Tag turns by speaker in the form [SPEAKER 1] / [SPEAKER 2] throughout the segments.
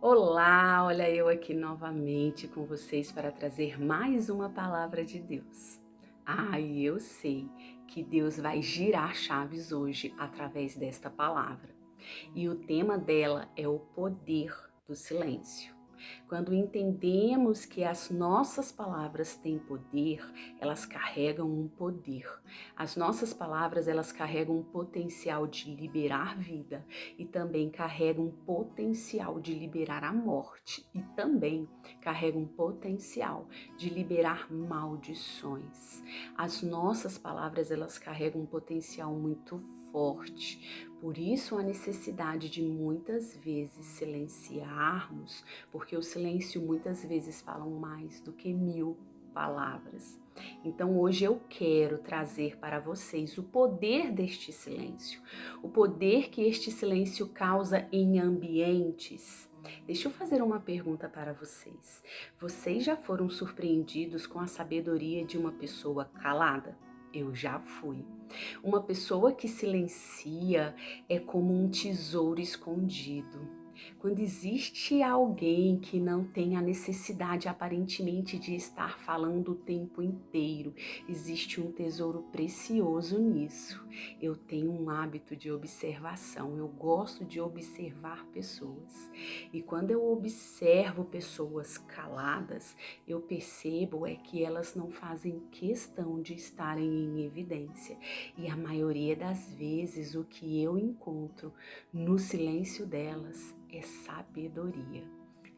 [SPEAKER 1] Olá, olha eu aqui novamente com vocês para trazer mais uma palavra de Deus. E eu sei que Deus vai girar chaves hoje através desta palavra. E o tema dela é o poder do silêncio. Quando entendemos que as nossas palavras têm poder, elas carregam um poder. As nossas palavras, elas carregam um potencial de liberar vida e também carregam um potencial de liberar a morte e também carregam um potencial de liberar maldições. As nossas palavras, elas carregam um potencial muito forte. Por isso a necessidade de muitas vezes silenciarmos, porque o silêncio muitas vezes fala mais do que 1000 palavras. Então hoje eu quero trazer para vocês o poder deste silêncio, o poder que este silêncio causa em ambientes. Deixa eu fazer uma pergunta para vocês. Vocês já foram surpreendidos com a sabedoria de uma pessoa calada? Eu já fui. Uma pessoa que silencia é como um tesouro escondido. Quando existe alguém que não tem a necessidade aparentemente de estar falando o tempo inteiro, existe um tesouro precioso nisso. Eu tenho um hábito de observação, eu gosto de observar pessoas. E quando eu observo pessoas caladas, eu percebo que elas não fazem questão de estarem em evidência. E a maioria das vezes o que eu encontro no silêncio delas é sabedoria.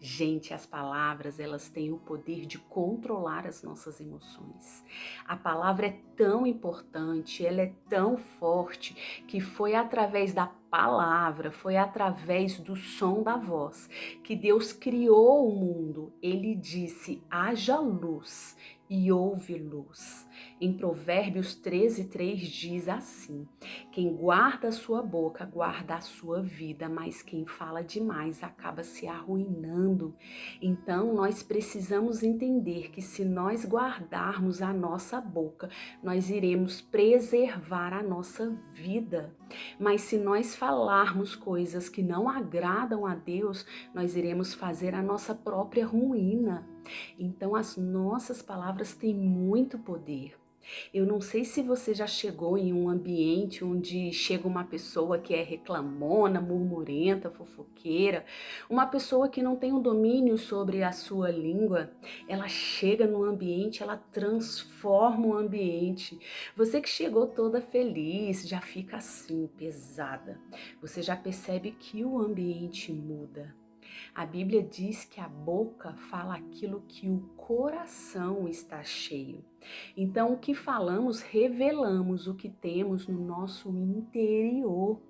[SPEAKER 1] Gente, as palavras, elas têm o poder de controlar as nossas emoções. A palavra é tão importante, ela é tão forte, que foi através da palavra, foi através do som da voz, que Deus criou o mundo. Ele disse, haja luz e houve luz. Em Provérbios 13:3 diz assim, quem guarda a sua boca, guarda a sua vida, mas quem fala demais acaba se arruinando. Então, nós precisamos entender que se nós guardarmos a nossa boca, nós iremos preservar a nossa vida. Mas se nós falarmos coisas que não agradam a Deus, nós iremos fazer a nossa própria ruína. Então, as nossas palavras têm muito poder. Eu não sei se você já chegou em um ambiente onde chega uma pessoa que é reclamona, murmurenta, fofoqueira, uma pessoa que não tem um domínio sobre a sua língua. Ela chega no ambiente, ela transforma o ambiente. Você que chegou toda feliz, já fica assim, pesada. Você já percebe que o ambiente muda. A Bíblia diz que a boca fala aquilo que o coração está cheio. Então, o que falamos, revelamos o que temos no nosso interior.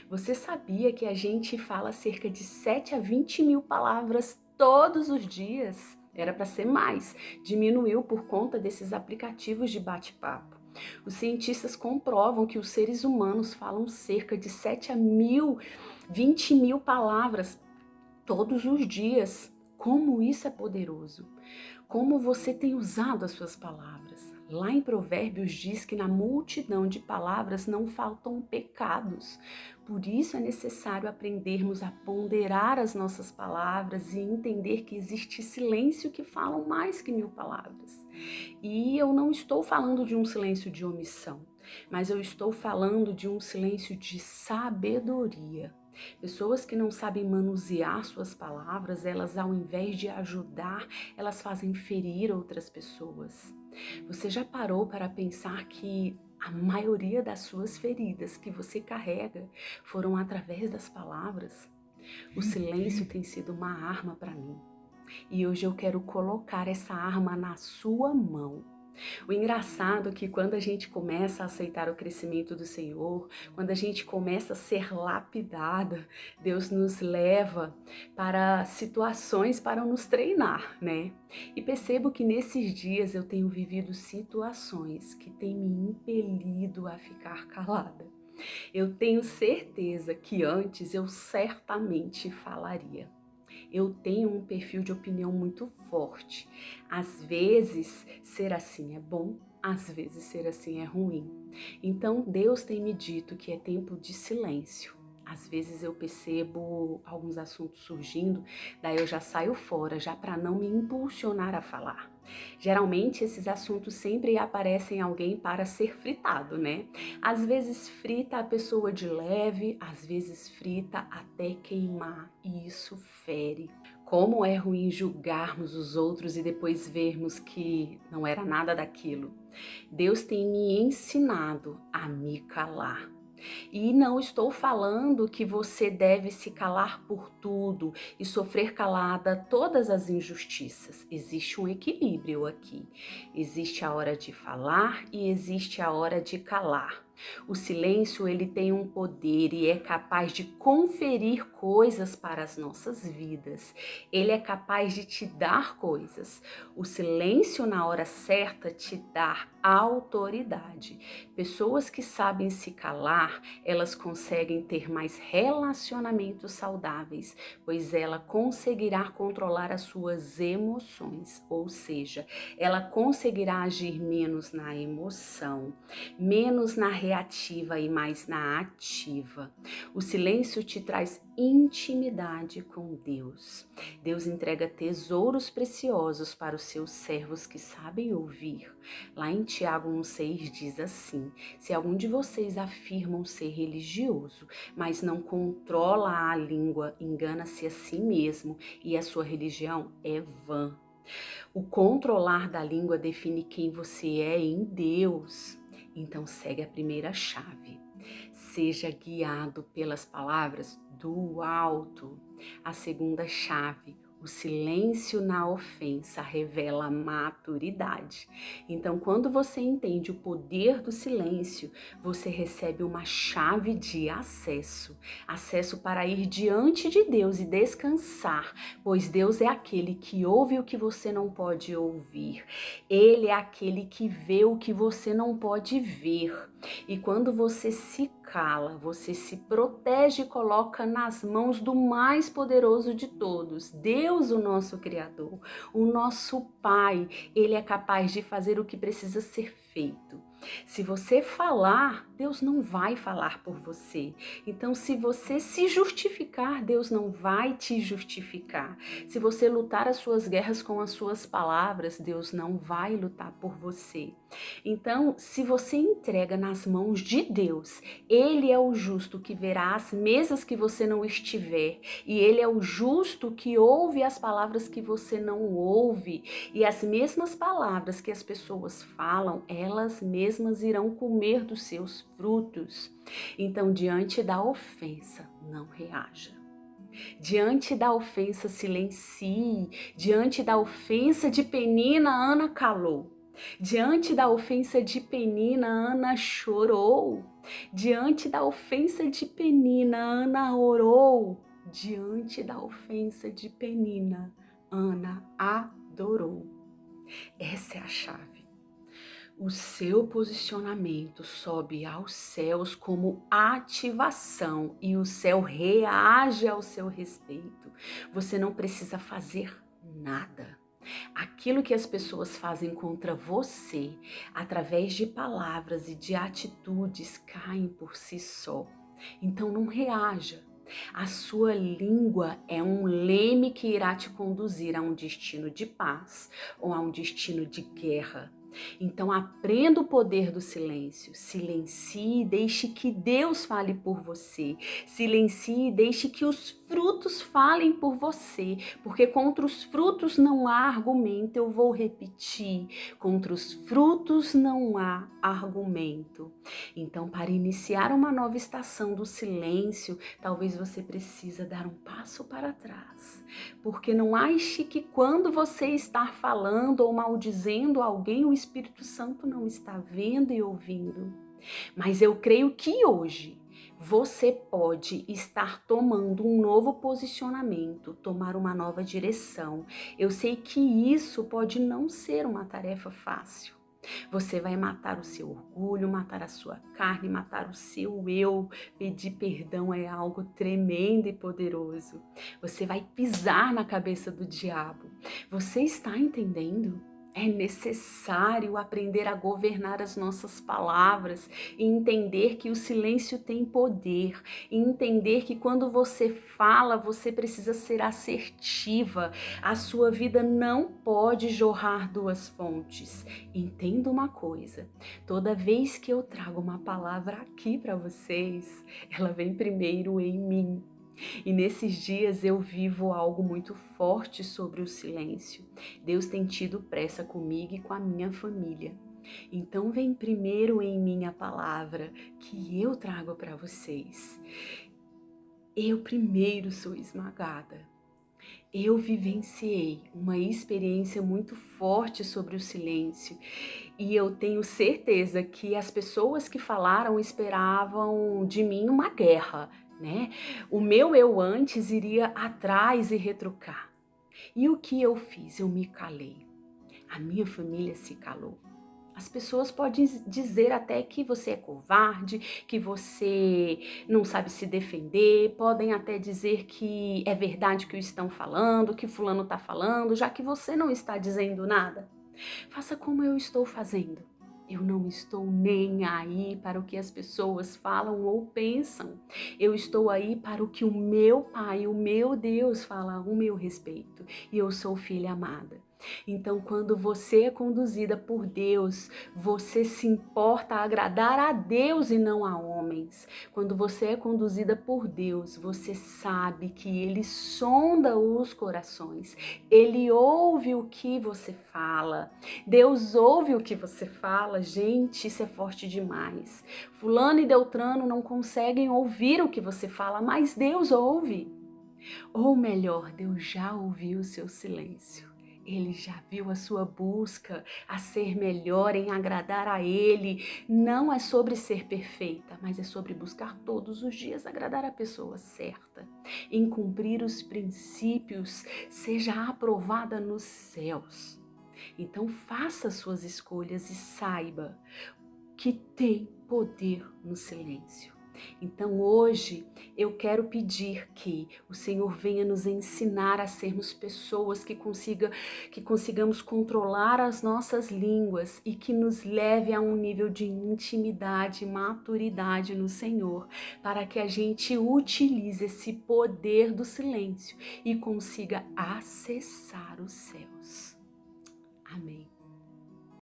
[SPEAKER 1] Você sabia que a gente fala cerca de 7 a 20 mil palavras todos os dias? Era para ser mais, diminuiu por conta desses aplicativos de bate-papo. Os cientistas comprovam que os seres humanos falam cerca de 7 a 20 mil palavras todos os dias. Como isso é poderoso! Como você tem usado as suas palavras. Lá em Provérbios diz que na multidão de palavras não faltam pecados. Por isso é necessário aprendermos a ponderar as nossas palavras e entender que existe silêncio que falam mais que 1000 palavras. E eu não estou falando de um silêncio de omissão, mas eu estou falando de um silêncio de sabedoria. Pessoas que não sabem manusear suas palavras, elas ao invés de ajudar, elas fazem ferir outras pessoas. Você já parou para pensar que a maioria das suas feridas que você carrega foram através das palavras? O silêncio tem sido uma arma para mim. E hoje eu quero colocar essa arma na sua mão. O engraçado é que quando a gente começa a aceitar o crescimento do Senhor, quando a gente começa a ser lapidada, Deus nos leva para situações para nos treinar, né? E percebo que nesses dias eu tenho vivido situações que têm me impelido a ficar calada. Eu tenho certeza que antes eu certamente falaria. Eu tenho um perfil de opinião muito forte. Às vezes, ser assim é bom, às vezes ser assim é ruim. Então, Deus tem me dito que é tempo de silêncio. Às vezes eu percebo alguns assuntos surgindo, daí eu já saio fora, já para não me impulsionar a falar. Geralmente esses assuntos sempre aparecem em alguém para ser fritado, né? Às vezes frita a pessoa de leve, às vezes frita até queimar, e isso fere. Como é ruim julgarmos os outros e depois vermos que não era nada daquilo. Deus tem me ensinado a me calar. E não estou falando que você deve se calar por tudo e sofrer calada todas as injustiças. Existe um equilíbrio aqui. Existe a hora de falar e existe a hora de calar. O silêncio, ele tem um poder e é capaz de conferir coisas para as nossas vidas. Ele é capaz de te dar coisas. O silêncio na hora certa te dá autoridade. Pessoas que sabem se calar, elas conseguem ter mais relacionamentos saudáveis, pois ela conseguirá controlar as suas emoções, ou seja, ela conseguirá agir menos na emoção, menos na reativa e mais na ativa. O silêncio te traz intimidade com Deus. Deus entrega tesouros preciosos para os seus servos que sabem ouvir. Lá em Tiago 1,6 diz assim: se algum de vocês afirmam ser religioso, mas não controla a língua, engana-se a si mesmo e a sua religião é vã. O controlar da língua define quem você é em Deus. Então segue a primeira chave. Seja guiado pelas palavras do alto. A segunda chave. O silêncio na ofensa revela maturidade. Então, quando você entende o poder do silêncio, você recebe uma chave de acesso. Acesso para ir diante de Deus e descansar, pois Deus é aquele que ouve o que você não pode ouvir. Ele é aquele que vê o que você não pode ver. E quando você se cala, você se protege e coloca nas mãos do mais poderoso de todos, Deus, o nosso Criador, o nosso Pai. Ele é capaz de fazer o que precisa ser feito. Se você falar, Deus não vai falar por você. Então, se você se justificar, Deus não vai te justificar. Se você lutar as suas guerras com as suas palavras, Deus não vai lutar por você. Então, se você entrega nas mãos de Deus, Ele é o justo que verá as mesas que você não estiver, e Ele é o justo que ouve as palavras que você não ouve, e as mesmas palavras que as pessoas falam, elas mesmas irão comer dos seus frutos. Então, diante da ofensa, não reaja. Diante da ofensa, silencie. Diante da ofensa de Penina, Ana calou. Diante da ofensa de Penina, Ana chorou. Diante da ofensa de Penina, Ana orou. Diante da ofensa de Penina, Ana adorou. Essa é a chave. O seu posicionamento sobe aos céus como ativação e o céu reage ao seu respeito. Você não precisa fazer nada. Aquilo que as pessoas fazem contra você, através de palavras e de atitudes, caem por si só. Então não reaja. A sua língua é um leme que irá te conduzir a um destino de paz ou a um destino de guerra. Então aprenda o poder do silêncio. Silencie e deixe que Deus fale por você. Silencie e deixe que os frutos falem por você, porque contra os frutos não há argumento. Eu vou repetir, contra os frutos não há argumento. Então, para iniciar uma nova estação do silêncio, talvez você precisa dar um passo para trás, porque não ache que quando você está falando ou maldizendo alguém, o Espírito Santo não está vendo e ouvindo. Mas eu creio que hoje você pode estar tomando um novo posicionamento, tomar uma nova direção. Eu sei que isso pode não ser uma tarefa fácil. Você vai matar o seu orgulho, matar a sua carne, matar o seu eu. Pedir perdão é algo tremendo e poderoso. Você vai pisar na cabeça do diabo. Você está entendendo? É necessário aprender a governar as nossas palavras e entender que o silêncio tem poder, e entender que quando você fala, você precisa ser assertiva. A sua vida não pode jorrar duas fontes. Entenda uma coisa: toda vez que eu trago uma palavra aqui para vocês, ela vem primeiro em mim. E nesses dias eu vivo algo muito forte sobre o silêncio. Deus tem tido pressa comigo e com a minha família. Então vem primeiro em mim a palavra que eu trago para vocês. Eu primeiro sou esmagada. Eu vivenciei uma experiência muito forte sobre o silêncio e eu tenho certeza que as pessoas que falaram esperavam de mim uma guerra, né? O meu eu antes iria atrás e retrucar. E o que eu fiz? Eu me calei. A minha família se calou. As pessoas podem dizer até que você é covarde, que você não sabe se defender, podem até dizer que é verdade que o estão falando, que fulano está falando, já que você não está dizendo nada. Faça como eu estou fazendo. Eu não estou nem aí para o que as pessoas falam ou pensam. Eu estou aí para o que o meu Pai, o meu Deus fala a meu respeito. E eu sou filha amada. Então, quando você é conduzida por Deus, você se importa a agradar a Deus e não a homens. Quando você é conduzida por Deus, você sabe que Ele sonda os corações. Ele ouve o que você fala. Deus ouve o que você fala. Gente, isso é forte demais. Fulano e Beltrano não conseguem ouvir o que você fala, mas Deus ouve. Ou melhor, Deus já ouviu o seu silêncio. Ele já viu a sua busca a ser melhor, em agradar a Ele. Não é sobre ser perfeita, mas é sobre buscar todos os dias agradar a pessoa certa, em cumprir os princípios, seja aprovada nos céus. Então faça suas escolhas e saiba que tem poder no silêncio. Então hoje eu quero pedir que o Senhor venha nos ensinar a sermos pessoas que consigamos controlar as nossas línguas e que nos leve a um nível de intimidade e maturidade no Senhor, para que a gente utilize esse poder do silêncio e consiga acessar os céus. Amém.